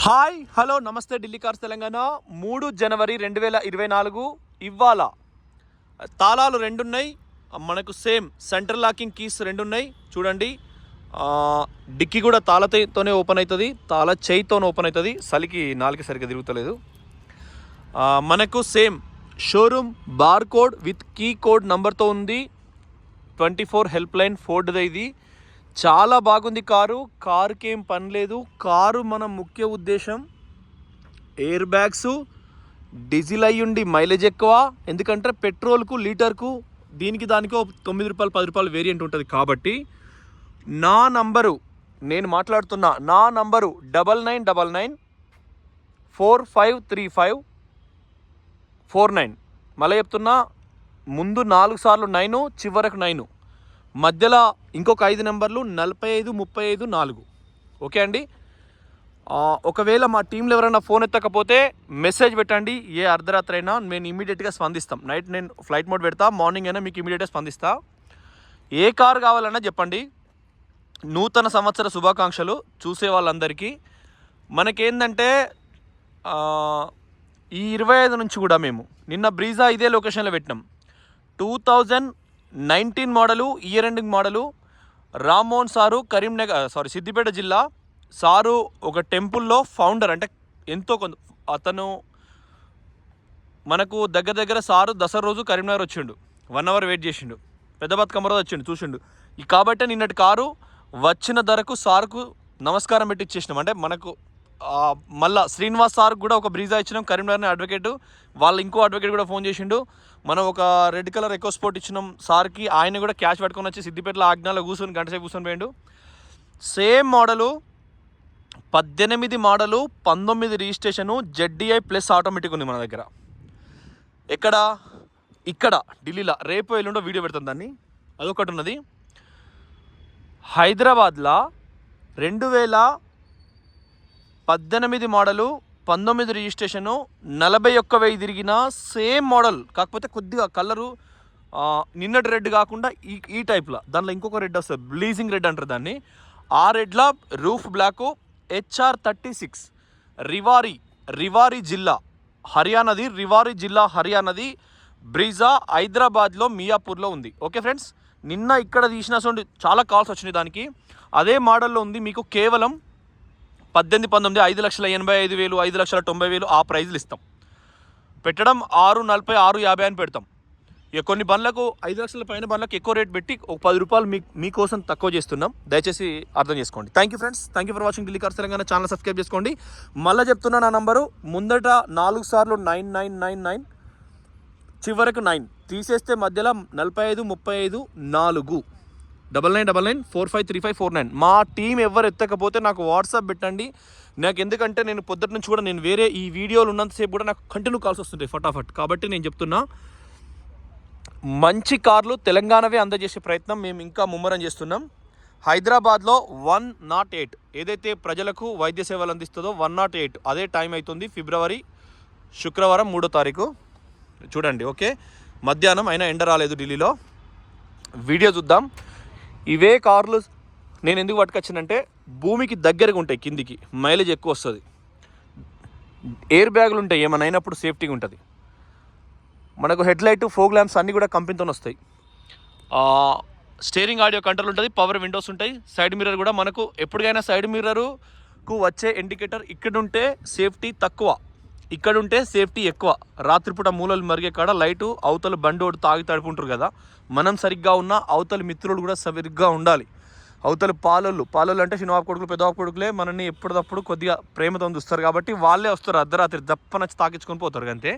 Hi hello నమస్తే Delhi cars Telangana 3 జనవరి 2024 ఇవాళ తాళాలు రెండున్నాయి మనకు సేమ్ సెంటర్ లాకింగ్ కీస్ రెండున్నాయి చూడండి. డిక్కీ కూడా తాళతోనే ఓపెన్ అవుతుంది, తాళ చేయితోనే ఓపెన్ అవుతుంది. చలికి నాలుగు సరిగ్గా తిరుగుతలేదు. మనకు same showroom bar code with key code నంబర్తో ఉంది. 24 హెల్ప్ లైన్ ఫోర్డ్ది ఇది. చాలా బాగుంది కారుకి ఏం పని లేదు. కారు మన ముఖ్య ఉద్దేశం ఎయిర్ బ్యాగ్స్, డీజిల్ అయ్యుండి మైలేజ్ ఎక్కువ. ఎందుకంటే పెట్రోల్కు లీటర్కు దీనికి దానికి 9 రూపాయలు 10 రూపాయలు వేరియంట్ ఉంటుంది. కాబట్టి నా నంబరు నేను మాట్లాడుతున్నా, నా నంబరు 9999 453549. మళ్ళీ చెప్తున్నా, ముందు 4 సార్లు 9, చివరకు 9, మధ్యలో ఇంకొక 5 నెంబర్లు 45 35 4. ఓకే అండి. ఒకవేళ మా టీంలో ఎవరైనా ఫోన్ ఎత్తకపోతే మెసేజ్ పెట్టండి. ఏ అర్ధరాత్రి అయినా నేను ఇమీడియట్గా స్పందిస్తాం. నైట్ నేను ఫ్లైట్ మోడ్ పెడతా, మార్నింగ్ అయినా మీకు ఇమీడియట్గా స్పందిస్తా. ఏ కారు కావాలన్నా చెప్పండి. నూతన సంవత్సర శుభాకాంక్షలు చూసే వాళ్ళందరికీ. మనకేందంటే ఈ 25 నుంచి కూడా మేము నిన్న బ్రీజా ఇదే లొకేషన్లో పెట్టినాం. 2019 model, year ending model. Rammohan sir Siddipet జిల్లా సారు ఒక టెంపుల్లో ఫౌండర్. అంటే ఎంతో కొంత అతను మనకు దగ్గర సారు దసరా రోజు కరీంనగర్ వచ్చిండు, 1 అవర్ వెయిట్ చేసిండు. పెద్ద బతుకమ్మ రోజు వచ్చిండు చూసిండు. కాబట్టి నిన్నటి కారు వచ్చిన ధరకు సార్కు నమస్కారం పెట్టి ఇచ్చేసినాం. అంటే మనకు మళ్ళా శ్రీనివాస్ సార్ కూడా ఒక బ్రీజా ఇచ్చినాం, కరీంనగర్ని అడ్వకేటు. వాళ్ళు ఇంకో అడ్వకేట్ కూడా ఫోన్ చేసిండు. మనం ఒక రెడ్ కలర్ ఎకో స్పోర్ట్ ఇచ్చినాం సార్కి. ఆయన కూడా క్యాష్ పట్టుకొని వచ్చి సిద్దిపేటలో ఆజ్ఞాలో కూర్చొని గంటసేపు కూర్చొని పోయిండు. Same model, 18 model, 19 registration, ZDI plus automatic ఉంది మన దగ్గర. ఇక్కడ ఢిల్లీలో. రేపు ఎల్లుండో వీడియో పెడతాను దాన్ని. అదొకటి ఉన్నది. హైదరాబాద్లో 2018 మోడలు, 19 రిజిస్ట్రేషను, 41,000 తిరిగిన సేమ్ మోడల్. కాకపోతే కొద్దిగా కలరు నిన్నటి రెడ్ కాకుండా ఈ టైప్లో. దాంట్లో ఇంకొక రెడ్ వస్తుంది, బ్లీజింగ్ రెడ్ అంటారు దాన్ని. ఆ రెడ్లో రూఫ్ బ్లాకు. HR36 రివారీ జిల్లా హర్యానాది. బ్రీజా హైదరాబాద్లో మియాపూర్లో ఉంది. ఓకే ఫ్రెండ్స్, నిన్న ఇక్కడ తీసిన చాలా కాల్స్ వచ్చినాయి దానికి. అదే మోడల్లో ఉంది. మీకు కేవలం 18 19 5,85,000 5,90,000 ఆ ప్రైజ్లు ఇస్తాం. పెట్టడం 640 650 అని పెడతాం. ఇక కొన్ని బండ్లకు 5 లక్షల పైన బండ్లకు ఎక్కువ రేట్ పెట్టి ఒక 10 రూపాయలు మీకోసం తక్కువ చేస్తున్నాం. దయచేసి అర్థం చేసుకోండి. Thank you friends, thank you for watching Delhi cars Telangana. Channel subscribe చేసుకోండి. మళ్ళీ చెప్తున్నా, నా నంబరు ముందట 4 సార్లు 9999, చివరకు 9 తీసేస్తే మధ్యలో 45 35 4 9999 453549. మా టీం ఎవరు ఎత్తకపోతే నాకు వాట్సాప్ పెట్టండి. నాకు ఎందుకంటే నేను పొద్దుట నుంచి కూడా నేను వేరే ఈ వీడియోలు ఉన్నంతసేపు కూడా నాకు కంటిన్యూ కాల్స్ వస్తుంటాయి ఫటాఫట్. కాబట్టి నేను చెప్తున్నా, మంచి కార్లు తెలంగాణవే అందజేసే ప్రయత్నం మేము ఇంకా ముమ్మరం చేస్తున్నాం. హైదరాబాద్లో 108 ఏదైతే ప్రజలకు వైద్య సేవలు అందిస్తుందో 108 అదే టైం అవుతుంది. ఫిబ్రవరి శుక్రవారం 3వ తారీఖు చూడండి. ఓకే, మధ్యాహ్నం అయినా ఎండ రాలేదు ఢిల్లీలో. వీడియో చూద్దాం. ఇవే కార్లు నేను ఎందుకు పట్టుకొచ్చానంటే, భూమికి దగ్గరగా ఉంటాయి, కిందికి మైలేజ్ ఎక్కువ వస్తుంది, ఎయిర్ బ్యాగులు ఉంటాయి, ఏమైనా అయినప్పుడు సేఫ్టీగా ఉంటుంది. మనకు హెడ్ లైట్, ఫోగ్ ల్యాంప్స్ అన్నీ కూడా కంపెనీతో వస్తాయి. స్టీరింగ్ ఆడియో కంట్రోల్ ఉంటుంది, పవర్ విండోస్ ఉంటాయి. సైడ్ మిర్రర్ కూడా మనకు ఎప్పటికైనా సైడ్ మిర్రర్కు వచ్చే ఇండికేటర్ ఇక్కడుంటే సేఫ్టీ తక్కువ, ఇక్కడుంటే సేఫ్టీ ఎక్కువ. రాత్రిపూట మూలలు మరిగే కాడ లైటు, అవతల బండోడు తాగి తడుపుంటారు కదా, మనం సరిగ్గా ఉన్న అవతల మిత్రులు కూడా సరిగ్గా ఉండాలి. అవతల పాలోళ్ళు అంటే చిన్నబాబు కొడుకులు పెద్దబాబు కొడుకులే మనల్ని ఎప్పటికప్పుడు కొద్దిగా ప్రేమతో చూస్తారు. కాబట్టి వాళ్ళే వస్తారు అర్ధరాత్రి దప్పనచ్చి తాకించుకొని పోతారు అంతే.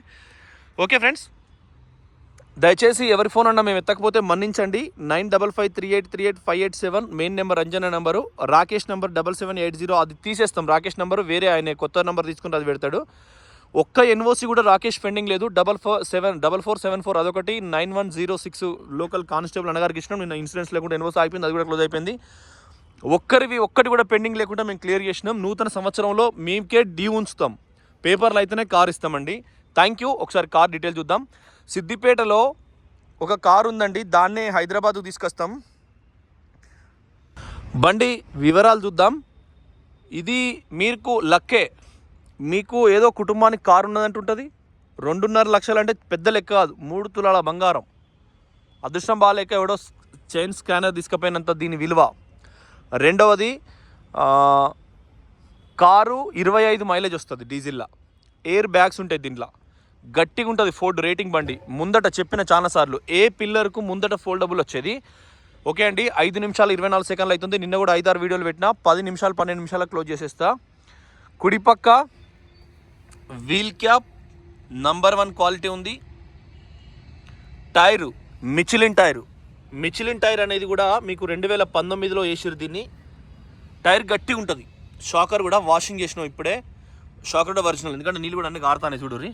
ఓకే ఫ్రెండ్స్, దయచేసి ఎవరి ఫోన్ అన్నా మేము ఎత్తకపోతే మన్నించండి. 9553838587 మెయిన్ నెంబర్ అంజన నెంబరు. రాకేష్ నెంబర్ 7780 అది తీసేస్తాం. రాకేష్ నెంబరు వేరే, ఆయన కొత్త నెంబర్ తీసుకుని అది పెడతాడు. ఒక్క ఎన్ఓసి కూడా రాకేష్ పెండింగ్ లేదు. 4474 అదొకటి. 9106 లోకల్ కానిస్టేబుల్ అన్నగారికి ఇచ్చినాం. నిన్న ఇన్సూరెన్స్ లేకుండా ఎన్ఓసి అయిపోయింది, అది కూడా క్లోజ్ అయిపోయింది. ఒక్కటి కూడా పెండింగ్ లేకుండా మేము క్లియర్ చేసినాం. నూతన సంవత్సరంలో మేమకే డ్యూ ఉంచుతాం, పేపర్లు అయితేనే కార్ ఇస్తామండి. Thank you. ఒకసారి కార్ డీటెయిల్ చూద్దాం. సిద్దిపేటలో ఒక కారు ఉందండి, దాన్నే హైదరాబాద్కు తీసుకొస్తాం. బండి వివరాలు చూద్దాం. ఇది మీకు లక్కే. మీకు ఏదో కుటుంబానికి కారు ఉన్నదంటుంటుంది. 2.5 లక్షలు అంటే పెద్ద లెక్క కాదు. 3 తులాల బంగారం. అదృష్టం బాగాలేక ఎవడో చైన్ స్కానర్ తీసుకుపోయినంత దీని విలువ. రెండవది కారు 25 మైలేజ్ వస్తుంది డీజిల్లా. ఎయిర్ బ్యాగ్స్ ఉంటాయి దీంట్లో. గట్టిగా ఉంటుంది. ఫోర్డ్ రేటింగ్ బండి. ముందట చెప్పిన చాలాసార్లు ఏ పిల్లర్కు ముందట ఫోల్డబుల్ వచ్చేది. ఓకే అండి, 5 నిమిషాలు 24 సెకండ్లు అవుతుంది. నిన్న కూడా 5-6 వీడియోలు పెట్టినా. 10 నిమిషాలు 12 నిమిషాలకు క్లోజ్ చేసేస్తా. కుడిపక్క వీల్ క్యాప్ నంబర్ 1 క్వాలిటీ ఉంది. Tyre Michelin tyre. Michelin tyre అనేది కూడా మీకు 2019లో వేసిరు దీన్ని. టైర్ గట్టిగా ఉంటుంది. షాకర్ కూడా వాషింగ్ చేసినాం ఇప్పుడే. షాకర్ కూడా ఒరిజినల్, ఎందుకంటే నీళ్ళు కూడా అన్ని గారుతానే చూడుర్రి.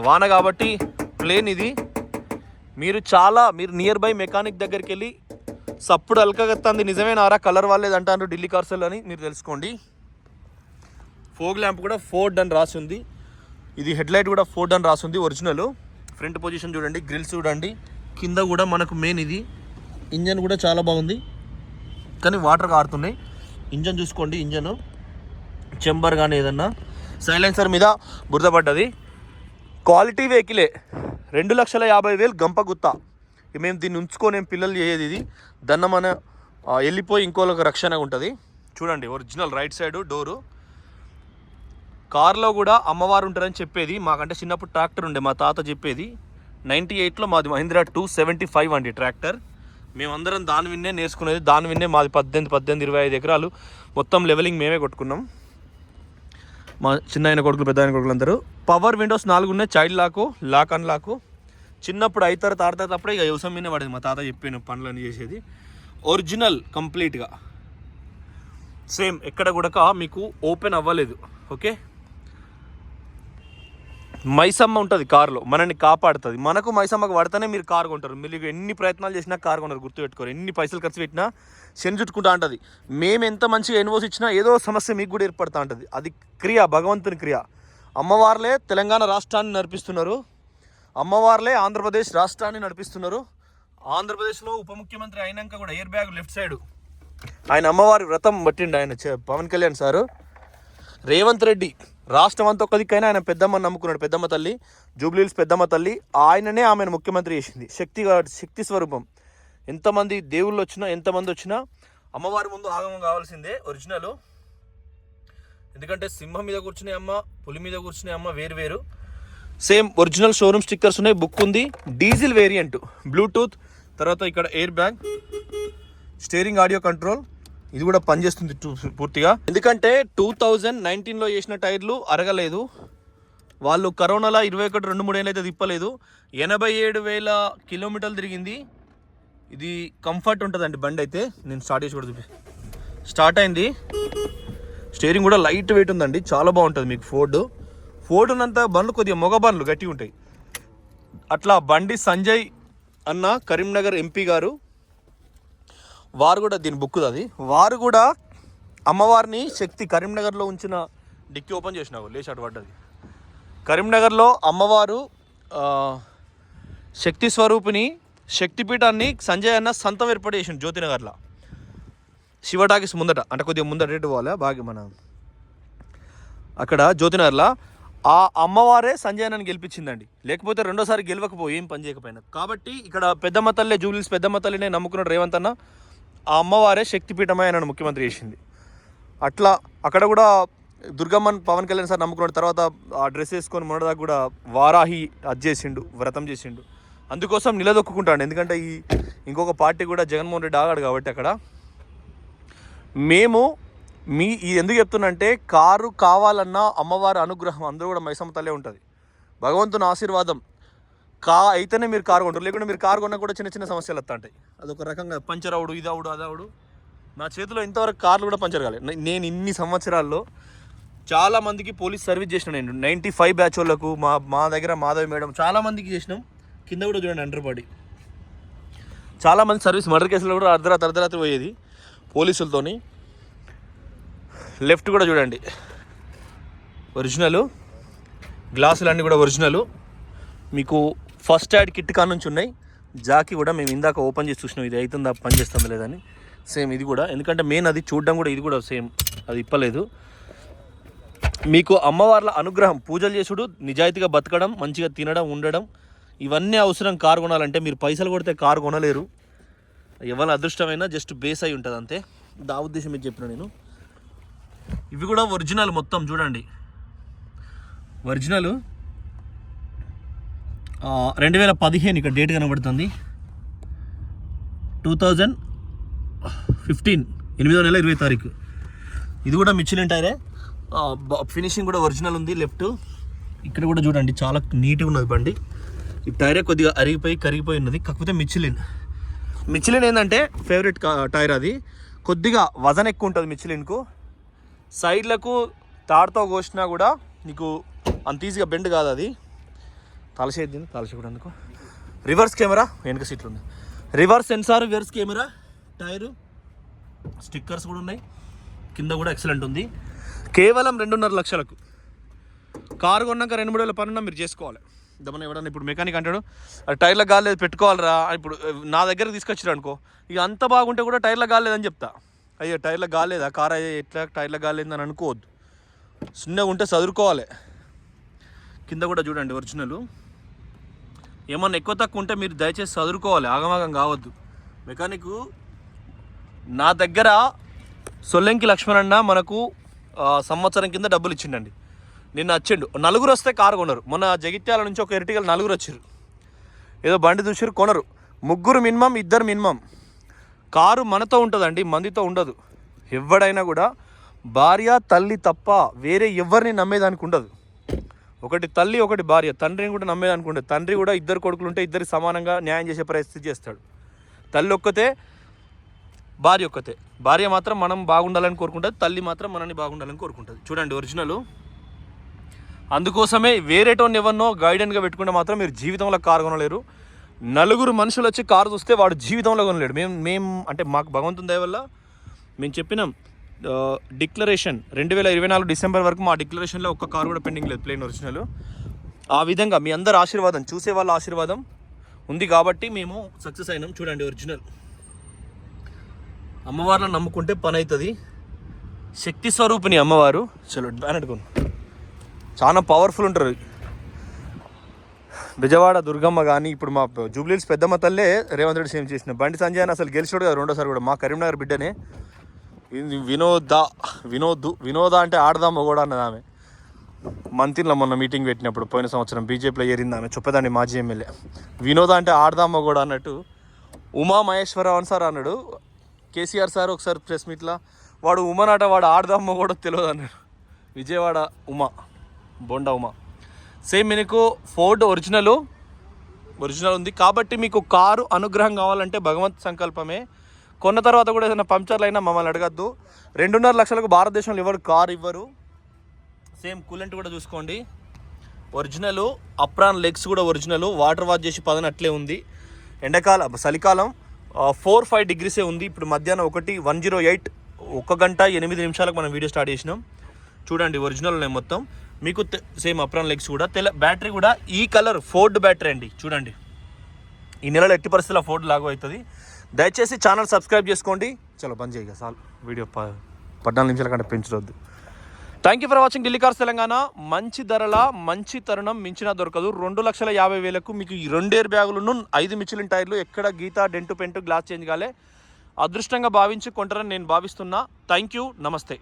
వాన కాబట్టి ప్లేన్ ఇది. మీరు నియర్ బై మెకానిక్ దగ్గరికి వెళ్ళి సప్పుడు అల్కగత్తంది నిజమేనారా కలర్ వాళ్ళేది అంటారు ఢిల్లీ కార్సెల్ అని మీరు తెలుసుకోండి. ఫోగ్ ల్యాంప్ కూడా ఫోర్డ్ అని రాసి ఉంది. ఇది హెడ్లైట్ కూడా ఫోర్డ్ అని రాసి ఉంది ఒరిజినల్. ఫ్రంట్ పొజిషన్ చూడండి, గ్రిల్స్ చూడండి, కింద కూడా మనకు మెయిన్ ఇది. ఇంజన్ కూడా చాలా బాగుంది, కానీ వాటర్ కారుతున్నాయి. ఇంజన్ చూసుకోండి, ఇంజన్ చెంబర్ కానీ ఏదన్నా సైలెన్సర్ మీద బురద పడ్డది. క్వాలిటీ వెహికలే. 2,50,000 గంప గుత్త. మేము దీన్ని ఉంచుకొని పిల్లలు చేయేది. ఇది దన్న మన వెళ్ళిపోయి ఇంకోళ్ళకి రక్షణగా ఉంటుంది. చూడండి ఒరిజినల్ రైట్ సైడు డోరు. కార్లో కూడా అమ్మవారు ఉంటారని చెప్పేది. మాకంటే చిన్నప్పుడు ట్రాక్టర్ ఉండే, మా తాత చెప్పేది. 98లో మాది మహీంద్రా 275 అండి ట్రాక్టర్. మేమందరం దాని విన్నే నేర్చుకునేది. దాని విన్నే మాది 18-25 ఎకరాలు మొత్తం లెవెలింగ్ మేమే కొట్టుకున్నాం. మా చిన్న ఆయన కొడుకులు, పెద్ద ఆయన కొడుకులు అందరూ. పవర్ విండోస్ 4 ఉన్నాయి. Child lock unlock. చిన్నప్పుడు అవుతారు తాడతారప్పుడే ఇక వ్యవసాయం మీదే పడేది. మా తాత చెప్పాను పనులన్నీ చేసేది. ఒరిజినల్ కంప్లీట్గా సేమ్, ఎక్కడ కూడా మీకు ఓపెన్ అవ్వలేదు. ఓకే, మైసమ్మ ఉంటుంది కారులో, మనల్ని కాపాడుతుంది. మనకు మైసమ్మకు పడితేనే మీరు కారు కొంటారు. మీరు ఎన్ని ప్రయత్నాలు చేసినా కారు కొనరు, గుర్తుపెట్టుకోరు. ఎన్ని పైసలు ఖర్చు పెట్టినా శని చుట్టుకుంటా ఉంటుంది. మేము ఎంత మంచిగా ఎన్వోస్ ఇచ్చినా ఏదో సమస్య మీకు కూడా ఏర్పడుతూ ఉంటుంది. అది క్రియ, భగవంతుని క్రియ. అమ్మవార్లే తెలంగాణ రాష్ట్రాన్ని నడిపిస్తున్నారు. అమ్మవార్లే ఆంధ్రప్రదేశ్ రాష్ట్రాన్ని నడిపిస్తున్నారు. ఆంధ్రప్రదేశ్లో ఉప ముఖ్యమంత్రి అయినాక కూడా ఎయిర్ బ్యాగ్ లెఫ్ట్ సైడు ఆయన అమ్మవారి వ్రతం పట్టిండు ఆయన పవన్ కళ్యాణ్ సారు. రేవంత్ రెడ్డి రాష్ట్రం అంతా ఒక్క దిక్కైనా ఆయన పెద్దమ్మని నమ్ముకున్నాడు. పెద్దమ్మ తల్లి, జూబ్లీహిల్స్ పెద్దమ్మ తల్లి. ఆయననే ఆమెను ముఖ్యమంత్రి చేసింది. శక్తి స్వరూపం. ఎంతమంది దేవుళ్ళు వచ్చినా, ఎంతమంది వచ్చినా అమ్మవారి ముందు ఆగమం కావాల్సిందే ఒరిజినల్. ఎందుకంటే సింహం మీద కూర్చునే అమ్మ, పులి మీద కూర్చునే అమ్మ వేరు. సేమ్ ఒరిజినల్ షోరూమ్ స్టిక్కర్స్ ఉన్నాయి. బుక్ ఉంది. డీజిల్ వేరియంట్, బ్లూటూత్, తర్వాత ఇక్కడ air bag, steering audio control. ఇది కూడా పనిచేస్తుంది పూర్తిగా. ఎందుకంటే 2019లో చేసిన టైర్లు అరగలేదు. వాళ్ళు కరోనాలో 21-23 ఏళ్ళు అయితే తిప్పలేదు. 87,000 కిలోమీటర్లు తిరిగింది. ఇది కంఫర్ట్ ఉంటుందండి బండి అయితే. నేను స్టార్ట్ చేసి కూడా స్టార్ట్ అయింది. స్టీరింగ్ కూడా లైట్ వెయిట్ ఉందండి, చాలా బాగుంటుంది. మీకు ఫోర్డ్ ఉన్నంత బండ్లు కొద్దిగా మొగ బండ్లు గట్టిగా ఉంటాయి. అట్లా బండి సంజయ్ అన్న కరీంనగర్ ఎంపీ గారు, వారు కూడా దీని బుక్. అది వారు కూడా అమ్మవారిని శక్తి కరీంనగర్లో ఉంచిన డిక్కీ ఓపెన్ చేసినా లేచి అటు పడ్డది. కరీంనగర్లో అమ్మవారు శక్తి స్వరూపిణి, శక్తిపీఠాన్ని సంజయ్ అన్న సంతం ఏర్పాటు చేసిండు జ్యోతినగర్లో. శివటాకిస్ ముందట, అంటే కొద్దిగా ముందట రేటు పోవాలి బాగా మన అక్కడ జ్యోతినగర్లో. ఆ అమ్మవారే సంజయ్ అన్నని గెలిపించిందండి. లేకపోతే రెండోసారి గెలవకపోయి ఏం పని చేయకపోయినా. కాబట్టి ఇక్కడ పెద్దమ్మ తల్లి, జూబ్లీహిల్స్ పెద్దమ్మ తల్లినే నమ్ముకున్నాడు రేవంత్ అన్న. ఆ అమ్మవారే శక్తిపీఠమే ఆయనను ముఖ్యమంత్రి చేసింది. అట్లా అక్కడ కూడా దుర్గమ్మన్ పవన్ కళ్యాణ్ సార్ నమ్ముకున్నాడు. తర్వాత ఆ డ్రెస్ వేసుకొని మొన్నదాకా కూడా వారాహి అది చేసిండు, వ్రతం చేసిండు. అందుకోసం నిలదొక్కుంటాడు. ఎందుకంటే ఇంకొక పార్టీ కూడా జగన్మోహన్ రెడ్డి ఆగాడు కాబట్టి అక్కడ. మేము ఇది ఎందుకు చెప్తున్నంటే, కారు కావాలన్నా అమ్మవారి అనుగ్రహం అందరూ కూడా మైసమ్మ తల్లే ఉంటుంది. భగవంతుని ఆశీర్వాదం అయితేనే మీరు కారు కొంటారు. లేకుంటే మీరు కారు కొన్నా కూడా చిన్న చిన్న సమస్యలు వస్తూ ఉంటాయి. అదొక రకంగా పంచర్ అవుడు, ఇదవుడు, అదవుడు. నా చేతిలో ఇంతవరకు కార్లు కూడా పంచర్ కాలేదు. నేను ఇన్ని సంవత్సరాల్లో చాలామందికి పోలీస్ సర్వీస్ చేసిన. నేను 95 బ్యాచ్ వాళ్ళకు, మా దగ్గర మాధవి మేడం చాలామందికి చేసినాం. కింద కూడా చూడండి అండర్బాడీ. చాలామంది సర్వీస్ మర్డర్ కేసులో కూడా అర్ధరాత్రి పోయేది పోలీసులతోని. లెఫ్ట్ కూడా చూడండి ఒరిజినల్. గ్లాసులన్నీ కూడా ఒరిజినల్. మీకు ఫస్ట్ యాడ్ కిట్ కాడ నుంచి ఉన్నాయి. జాకీ కూడా మేము ఇందాక ఓపెన్ చేసి చూసినాం, ఇది అవుతుందా పని చేస్తుందా లేదని. సేమ్ ఇది కూడా, ఎందుకంటే మెయిన్ అది చూడడం కూడా, ఇది కూడా సేమ్, అది ఇప్పలేదు. మీకు అమ్మవార్ల అనుగ్రహం, పూజలు చేసుడు, నిజాయితీగా బతకడం, మంచిగా తినడం, ఉండడం, ఇవన్నీ అవసరం కారు కొనాలంటే. మీరు పైసలు కొడితే కారు కొనలేరు. ఎవరి అదృష్టమైనా జస్ట్ బేస్ అయి ఉంటుంది అంతే. దా ఉద్దేశం మీద చెప్పిన నేను. ఇవి కూడా ఒరిజినల్ మొత్తం చూడండి. ఒరిజినల్ 2015 ఇక్కడ డేట్ కనబడుతుంది. 2015 8వ నెల 20వ తారీఖు. ఇది కూడా మిచిలిన్ టైరే. ఫినిషింగ్ కూడా ఒరిజినల్ ఉంది. లెఫ్ట్ ఇక్కడ కూడా చూడండి చాలా నీట్గా ఉన్నది బండి. ఈ టైరే కొద్దిగా కరిగిపోయి ఉన్నది. కాకపోతే మిచిలిన్ ఏంటంటే ఫేవరెట్ టైర్ అది. కొద్దిగా వజన్ ఎక్కువ ఉంటుంది మిచిలిన్కు. సైడ్లకు తాడుతో కోసినా కూడా నీకు అంత ఈజీగా బెండ్ కాదు అది. తలసేది కూడా అందుకు. రివర్స్ కెమెరా వెనుక సీట్లు ఉంది. Reverse censor, reverse camera, tyre, stickers కూడా ఉన్నాయి. కింద కూడా ఎక్సలెంట్ ఉంది. కేవలం 2.5 లక్షలకు కారు కొన్నాక 2-3 వేల పనున్నా మీరు చేసుకోవాలి. దమన ఎవడన్నా ఇప్పుడు మెకానిక్ అంటాడు అది టైర్లో గాలేదు పెట్టుకోవాలరా. ఇప్పుడు నా దగ్గరకు తీసుకొచ్చారు అనుకో, ఇక అంత బాగుంటే కూడా టైర్లో గాలేదని చెప్తా. అయ్యో టైర్లో గాలేదా కార్, అయ్యే ఎట్లా టైర్లో గాలేదని అనుకోవద్దు. చిన్నగా ఉంటే చదువుకోవాలి. కింద కూడా చూడండి ఒరిజినల్. ఏమన్నా ఎక్కువ తక్కువ ఉంటే మీరు దయచేసి చదువుకోవాలి, ఆగమాగం కావద్దు. మెకానిక్ నా దగ్గర సొల్లెంకి లక్ష్మణ్ అన్న మనకు సంవత్సరం కింద డబ్బులు ఇచ్చిండండి. నిన్న వచ్చిండు. 4 వస్తే కారు కొనరు. మొన్న జగిత్యాల నుంచి ఒక ఎర్టిగల్ 4 వచ్చారు. ఏదో బండి చూసారు కొనరు. 3 మినిమం, 2 మినిమం. కారు మనతో ఉంటుందండి, మందితో ఉండదు. ఎవడైనా కూడా భార్య తల్లి తప్ప వేరే ఎవరిని నమ్మేదానికి ఉండదు. ఒకటి తల్లి, ఒకటి భార్య. తండ్రిని కూడా నమ్మేదానికి ఉండదు. తండ్రి కూడా 2 కొడుకులు ఉంటే 2 సమానంగా న్యాయం చేసే పరిస్థితి చేస్తాడు. తల్లి ఒక్కతే, భార్య ఒక్కతే. భార్య మాత్రం మనం బాగుండాలని కోరుకుంటుంది, తల్లి మాత్రం మనల్ని బాగుండాలని కోరుకుంటుంది. చూడండి ఒరిజినల్. అందుకోసమే వేరేటోని ఎవరినో గైడెన్గా పెట్టుకుంటే మాత్రం మీరు జీవితంలో కారు కొనలేరు. 4 మనుషులు వచ్చి కారు చూస్తే వాడు జీవితంలో కొనలేడు. మేము అంటే మాకు భగవంతుని దయ వల్ల మేము చెప్పినాం డిక్లరేషన్ 2024 డిసెంబర్ వరకు మా డిక్లరేషన్లో ఒక్క కారు కూడా పెండింగ్ లేదు, ప్లెయిన్ ఒరిజినల్. ఆ విధంగా మీ అందరి ఆశీర్వాదం, చూసే వాళ్ళ ఆశీర్వాదం ఉంది కాబట్టి మేము సక్సెస్ అయినాం. చూడండి ఒరిజినల్. అమ్మవారిని నమ్ముకుంటే పని అవుతుంది. శక్తి స్వరూపిణి అమ్మవారు. చలో బ్యానెట్టుకోను, చాలా పవర్ఫుల్ ఉంటారు. బిజవాడ దుర్గమ్మ కానీ ఇప్పుడు మా జూబ్లీహిల్స్ పెద్దమ్మ తల్లే రేవంత్ రెడ్డి సేమ్ చేసిన. బండి సంజయ్ అని అసలు గెలిచాడు కదా 2వ సారి కూడా. మా కరీంనగర్ బిడ్డనే. వినోద అంటే ఆడదాం కూడా అన్నది ఆమె. మంత్రిలో మొన్న మీటింగ్ పెట్టినప్పుడు పోయిన సంవత్సరం బీజేపీలో ఏరింది ఆమె. చెప్పేదాన్ని మాజీ ఎమ్మెల్యే. వినోద అంటే ఆడదామ్మ కూడా అన్నట్టు ఉమా మహేశ్వరరావు సార్ అన్నాడు కేసీఆర్ సార్ ఒకసారి ప్రెస్ మీట్లో. వాడు ఉమానట, వాడు ఆడదామ్మ కూడా తెలియదు అన్నాడు. విజయవాడ ఉమా, బొండా ఉమా. సేమ్ మీకు ఫోర్డ్ ఒరిజినల్ ఉంది కాబట్టి మీకు కారు అనుగ్రహం కావాలంటే భగవంత్ సంకల్పమే. కొన్న తర్వాత కూడా ఏదైనా పంక్చర్లు అయినా మమ్మల్ని అడగద్దు. 2.5 లక్షలకు భారతదేశంలో ఎవరు కారు ఇవ్వరు. సేమ్ కూలెంట్ కూడా చూసుకోండి ఒరిజినల్. అప్రాన్ లెగ్స్ కూడా ఒరిజినల్. వాటర్ వాష్ చేసి పదని అట్లే ఉంది. చలికాలం 4-5 డిగ్రీసే ఉంది. ఇప్పుడు మధ్యాహ్నం 1:08 1 గంట 8 నిమిషాలకు మనం వీడియో స్టార్ట్ చేసినాం. చూడండి ఒరిజినల్ ఉన్నాయి మొత్తం. మీకు సేమ్ అప్రాన్ లెగ్స్ కూడా. బ్యాటరీ కూడా ఈ కలర్ ఫోర్డ్ బ్యాటరీ అండి. చూడండి ఈ నెలలో ఎట్టి పరిస్థితుల్లో ఫోర్డ్ లాగో అవుతుంది. దయచేసి ఛానల్ సబ్స్క్రైబ్ చేసుకోండి. చలో బంద్ చేయగా చాలు, వీడియో 14 నిమిషాల కంటే పెంచవద్దు. Thank you for watching Delhi cars Telangana. మంచి ధరల మంచి తరుణం మించినా దొరకదు. 2,50,000 మీకు ఈ 2 ఎయిర్ బ్యాగులను 5 మిచిలిన్ టైర్లు, ఎక్కడ గీత డెంటు పెంటు గ్లాస్ చేంజ్ కాలే. అదృష్టంగా భావించి కొంటారని నేను భావిస్తున్నా. థ్యాంక్ యూ, నమస్తే.